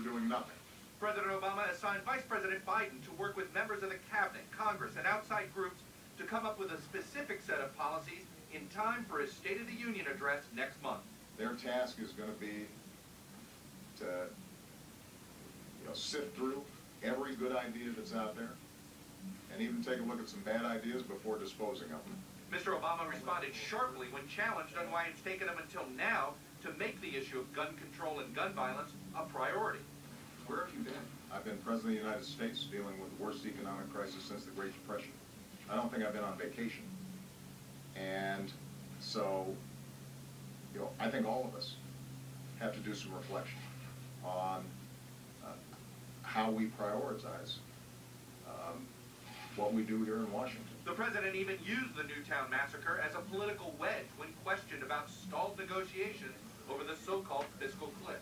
doing nothing. President Obama assigned Vice President Biden to work with members of the cabinet, Congress, and outside groups to come up with a specific set of policies in time for his State of the Union address next month. Their task is going to be to sift through every good idea that's out there and even take a look at some bad ideas before disposing of them. Mr. Obama responded sharply when challenged on why it's taken him until now to make the issue of gun control and gun violence a priority. Where have you been? I've been President of the United States dealing with the worst economic crisis since the Great Depression. I don't think I've been on vacation. And so, I think all of us have to do some reflection on how we prioritize what we do here in Washington. The president even used the Newtown massacre as a political wedge when questioned about stalled negotiations over the so-called fiscal cliff.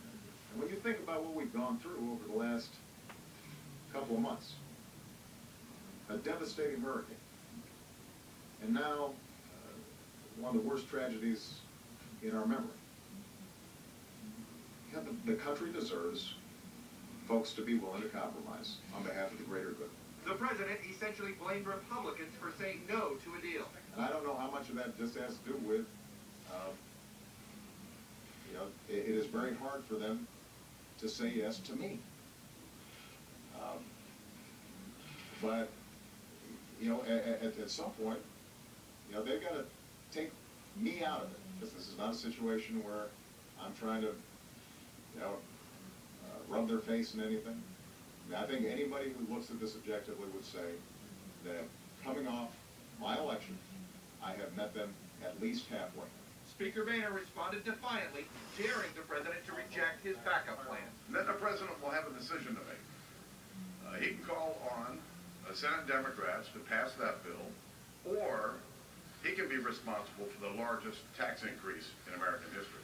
And when you think about what we've gone through over the last couple of months, a devastating hurricane, and now one of the worst tragedies in our memory. The country deserves folks to be willing to compromise on behalf of the greater good. The president essentially blamed Republicans for saying no to a deal. And I don't know how much of that just has to do with, it is very hard for them to say yes to me. But, at some point, they've got to take me out of it. Because this is not a situation where I'm trying to, rub their face in anything. I think anybody who looks at this objectively would say that coming off my election, I have met them at least halfway. Speaker Boehner responded defiantly, daring the president to reject his backup plan. Then the president will have a decision to make. He can call on Senate Democrats to pass that bill, or he can be responsible for the largest tax increase in American history.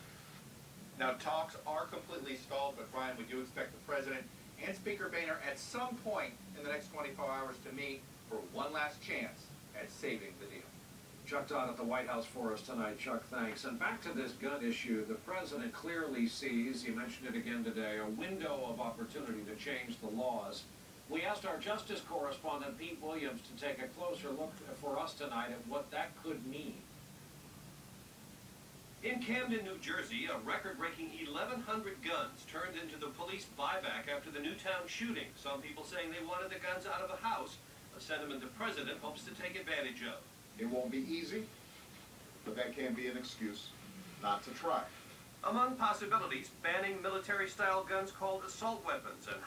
Now, talks are completely stalled, but Brian, we do expect the president and Speaker Boehner at some point in the next 24 hours to meet for one last chance at saving the deal. Chuck Todd at the White House for us tonight. Chuck, thanks. And back to this gun issue, the president clearly sees, he mentioned it again today, a window of opportunity to change the laws. We asked our justice correspondent, Pete Williams, to take a closer look for us tonight at what that could mean. In Camden, New Jersey, a record-breaking 1,100 guns turned into the police buyback after the Newtown shooting. Some people saying they wanted the guns out of the house, a sentiment the president hopes to take advantage of. It won't be easy, but that can't be an excuse not to try. Among possibilities, banning military-style guns called assault weapons and